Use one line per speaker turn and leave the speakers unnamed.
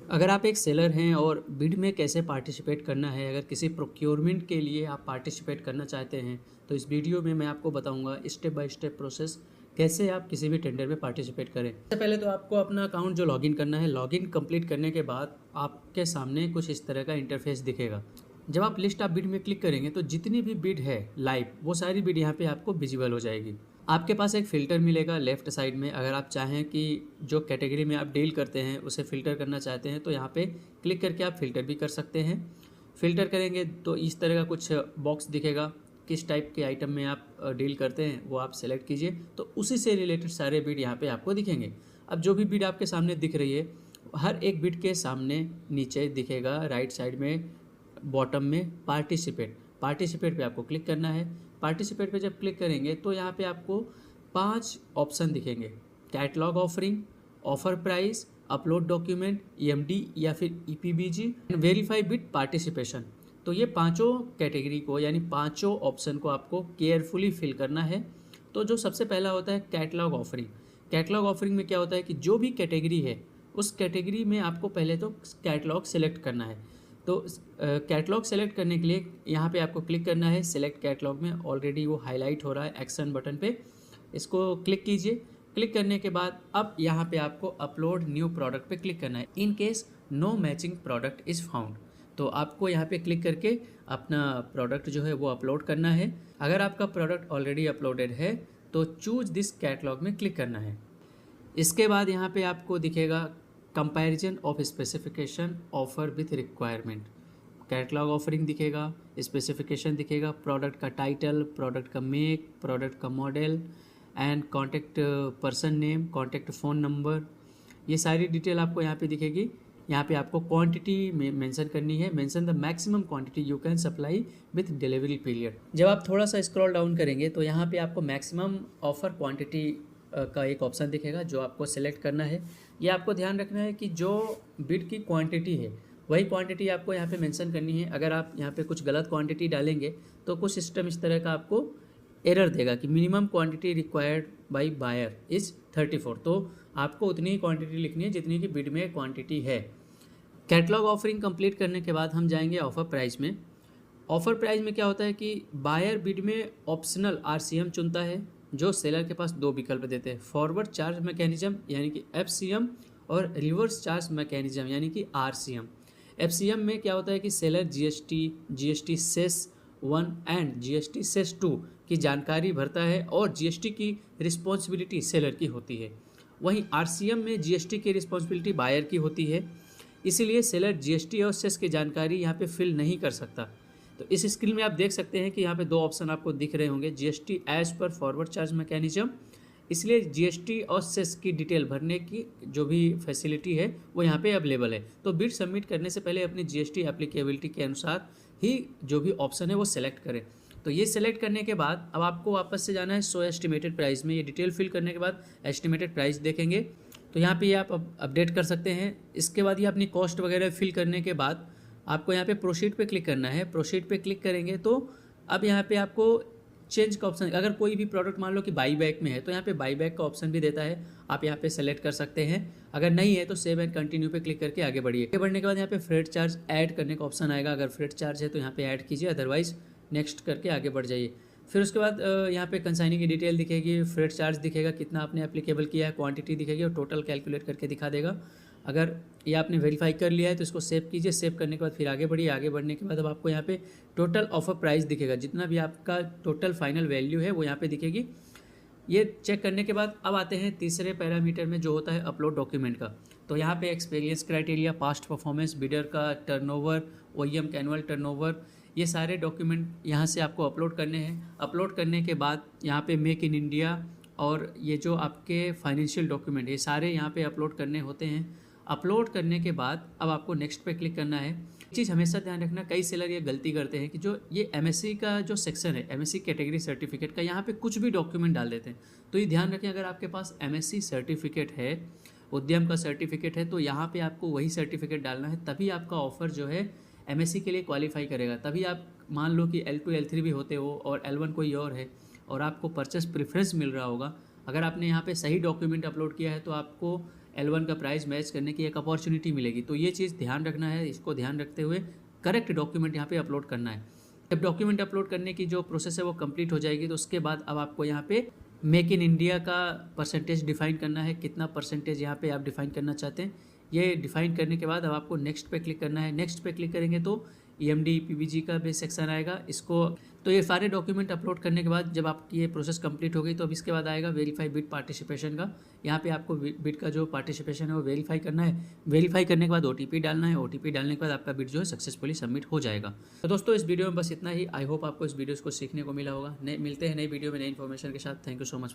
अगर आप एक सेलर हैं और बिड में कैसे पार्टिसिपेट करना है, अगर किसी प्रोक्योरमेंट के लिए आप पार्टिसिपेट करना चाहते हैं, तो इस वीडियो में मैं आपको बताऊंगा स्टेप बाय स्टेप प्रोसेस कैसे आप किसी भी टेंडर में पार्टिसिपेट करें। सबसे पहले तो आपको अपना अकाउंट जो लॉगिन करना है, लॉगिन कंप्लीट करने के बाद आपके सामने कुछ इस तरह का इंटरफेस दिखेगा। जब आप लिस्ट ऑफ बिड में क्लिक करेंगे तो जितनी भी बिड है लाइव, वो सारी बिड यहाँ पे आपको विजिबल हो जाएगी। आपके पास एक फ़िल्टर मिलेगा लेफ़्ट साइड में। अगर आप चाहें कि जो कैटेगरी में आप डील करते हैं उसे फ़िल्टर करना चाहते हैं तो यहाँ पे क्लिक करके आप फ़िल्टर भी कर सकते हैं। फ़िल्टर करेंगे तो इस तरह का कुछ बॉक्स दिखेगा, किस टाइप के आइटम में आप डील करते हैं वो आप सेलेक्ट कीजिए, तो उसी से रिलेटेड सारे बिड यहाँ पे आपको दिखेंगे। अब जो भी बिड आपके सामने दिख रही है, हर एक बिड के सामने नीचे दिखेगा राइट साइड में बॉटम में पार्टिसिपेट पे आपको क्लिक करना है। पार्टिसिपेट पे जब क्लिक करेंगे तो यहाँ पे आपको 5 ऑप्शन दिखेंगे: catalogue offering, offer price, upload document, EMD या फिर ईपीबीजी एंड वेरीफाई बिड पार्टिसिपेशन। तो ये पांचों कैटेगरी को यानी पांचों ऑप्शन को आपको केयरफुली फिल करना है। तो जो सबसे पहला होता है कैटलॉग ऑफरिंग। कैटलॉग ऑफरिंग में क्या होता है कि जो भी कैटेगरी है उस कैटेगरी में आपको पहले तो कैटलॉग सेलेक्ट करना है। तो कैटलॉग सेलेक्ट करने के लिए यहाँ पे आपको क्लिक करना है सेलेक्ट कैटलॉग में। ऑलरेडी वो हाईलाइट हो रहा है एक्शन बटन पे, इसको क्लिक कीजिए। क्लिक करने के बाद अब यहाँ पे आपको अपलोड न्यू प्रोडक्ट पे क्लिक करना है। In case no matching product is found, तो आपको यहाँ पे क्लिक करके अपना प्रोडक्ट जो है वो अपलोड करना है। अगर आपका प्रोडक्ट ऑलरेडी अपलोडेड है तो चूज दिस कैटलॉग में क्लिक करना है। इसके बाद यहाँ पे आपको दिखेगा comparison of specification offer with requirement. Catalogue offering दिखेगा, स्पेसिफिकेशन दिखेगा, प्रोडक्ट का टाइटल, प्रोडक्ट का मेक, प्रोडक्ट का model and contact person name, contact phone number, ये सारी डिटेल आपको यहाँ पे दिखेगी। यहाँ पे आपको क्वांटिटी में मेंशन करनी है। Mention the maximum quantity you can supply with delivery period. जब आप थोड़ा सा स्क्रॉल डाउन करेंगे तो यहाँ पे आपको मैक्सिमम ऑफर क्वांटिटी का एक ऑप्शन दिखेगा जो आपको सेलेक्ट करना है। ये आपको ध्यान रखना है कि जो बिड की क्वांटिटी है वही क्वांटिटी आपको यहाँ पे मेंशन करनी है। अगर आप यहाँ पे कुछ गलत क्वांटिटी डालेंगे तो कुछ सिस्टम इस तरह का आपको एरर देगा कि minimum quantity required by buyer is 34। तो आपको उतनी ही क्वांटिटी लिखनी है जितनी की बिड में क्वांटिटी है। कैटलॉग ऑफरिंग कंप्लीट करने के बाद हम जाएंगे ऑफर प्राइस में। ऑफर प्राइस में क्या होता है कि बायर बिड में ऑप्शनल आरसीएम चुनता है, जो सेलर के पास दो विकल्प देते हैं: फॉरवर्ड चार्ज मैकेनिज्म यानी कि एफसीएम और रिवर्स चार्ज मैकेनिज्म यानी कि आरसीएम। एफसीएम में क्या होता है कि seller GST cess 1 and GST cess 2 की जानकारी भरता है और जीएसटी की रिस्पॉन्सिबिलिटी सेलर की होती है। वहीं आरसीएम में जीएसटी की रिस्पॉन्सिबिलिटी बायर की होती है, इसीलिए सेलर जीएसटी और सेस की जानकारी यहाँ पे फिल नहीं कर सकता। तो इस स्क्रीन में आप देख सकते हैं कि यहाँ पे दो ऑप्शन आपको दिख रहे होंगे: GST as per forward charge mechanism, इसलिए जीएसटी और सेस की डिटेल भरने की जो भी फैसिलिटी है वो यहाँ पे अवेलेबल है। तो बिड सबमिट करने से पहले अपनी जीएसटी एप्लीकेबिलिटी के अनुसार ही जो भी ऑप्शन है वो सेलेक्ट करें। तो ये सेलेक्ट करने के बाद अब आपको वापस से जाना है शो एस्टिमेटेड प्राइस में। ये डिटेल फिल करने के बाद एस्टिमेटेड प्राइस देखेंगे तो यहाँ पे ये आप अपडेट कर सकते हैं। इसके बाद ये अपनी कॉस्ट वगैरह फिल करने के बाद आपको यहाँ पे प्रोसीड पे क्लिक करना है। प्रोसीड पे क्लिक करेंगे तो अब यहाँ पे आपको चेंज का ऑप्शन, अगर कोई भी प्रोडक्ट मान लो कि बाई बैक में है तो यहाँ पे बाई बैक का ऑप्शन भी देता है, आप यहाँ पे सेलेक्ट कर सकते हैं। अगर नहीं है तो सेव एंड कंटिन्यू पे क्लिक करके आगे बढ़िए। आगे बढ़ने के बाद यहाँ पे फ्रेट चार्ज ऐड करने का ऑप्शन आएगा। अगर फ्रेट चार्ज है तो यहाँ पे ऐड कीजिए, अदरवाइज नेक्स्ट करके आगे बढ़ जाइए। फिर उसके बाद यहाँ पे कंसाइनिंग की डिटेल दिखेगी, फ्रेट चार्ज दिखेगा, कितना आपने एप्लीकेबल किया है, क्वांटिटी दिखेगी और टोटल कैलकुलेट करके दिखा देगा। अगर ये आपने वेरीफाई कर लिया है तो इसको सेव कीजिए। सेव करने के बाद फिर आगे बढ़िए। आगे बढ़ने के बाद अब आपको यहाँ पे टोटल ऑफर प्राइस दिखेगा, जितना भी आपका टोटल फाइनल वैल्यू है वो यहाँ पे दिखेगी। ये चेक करने के बाद अब आते हैं तीसरे पैरामीटर में जो होता है अपलोड डॉक्यूमेंट का। तो यहाँ पे experience criteria, past performance, bidder का टर्नओवर, ओईएम का एनुअल टर्नओवर, ये सारे डॉक्यूमेंट यहाँ से आपको अपलोड करने हैं। अपलोड करने के बाद यहाँ पे मेक इन इंडिया और ये जो आपके फाइनेंशियल डॉक्यूमेंट, ये सारे यहाँ पे अपलोड करने होते हैं। अपलोड करने के बाद अब आपको नेक्स्ट पे क्लिक करना है। एक चीज़ हमेशा ध्यान रखना, कई सेलर ये गलती करते हैं कि जो ये एमएससी का जो सेक्शन है, एमएससी कैटेगरी सर्टिफिकेट का, यहाँ पे कुछ भी डॉक्यूमेंट डाल देते हैं। तो ये ध्यान रखें, अगर आपके पास एमएससी सर्टिफिकेट है, उद्यम का सर्टिफिकेट है, तो यहाँ पे आपको वही सर्टिफिकेट डालना है, तभी आपका ऑफर जो है एमएससी के लिए क्वालिफाई करेगा। तभी आप मान लो कि L2 L3 भी होते हो और L1 कोई और है और आपको परचेस प्रेफरेंस मिल रहा होगा, अगर आपने यहाँ पे सही डॉक्यूमेंट अपलोड किया है तो आपको L1 का प्राइस मैच करने की एक अपॉर्चुनिटी मिलेगी। तो ये चीज़ ध्यान रखना है, इसको ध्यान रखते हुए करेक्ट डॉक्यूमेंट यहाँ पे अपलोड करना है। जब डॉक्यूमेंट अपलोड करने की जो प्रोसेस है वो कंप्लीट हो जाएगी, तो उसके बाद अब आपको यहाँ पे मेक इन इंडिया का परसेंटेज डिफाइन करना है, कितना परसेंटेज यहाँ पे आप डिफाइन करना चाहते हैं। ये डिफाइन करने के बाद अब आपको नेक्स्ट पे क्लिक करना है। नेक्स्ट पे क्लिक करेंगे तो EMD PBG का भी सेक्शन आएगा। इसको तो ये सारे डॉक्यूमेंट अपलोड करने के बाद जब आपकी ये प्रोसेस कंप्लीट हो गई, तो अब इसके बाद आएगा वेरीफाई बिड पार्टिसिपेशन का। यहाँ पे आपको बिड का जो पार्टिसिपेशन है वो वेरीफाई करना है। वेरीफाई करने के बाद OTP डालना है। OTP डालने के बाद आपका बिड जो है सक्सेसफुली सबमिट हो जाएगा। तो दोस्तों इस वीडियो में बस इतना ही। आई होप आपको इस वीडियो को सीखने को मिला होगा। नए मिलते हैं नई वीडियो में नई इन्फॉर्मेशन के साथ। Thank you so much.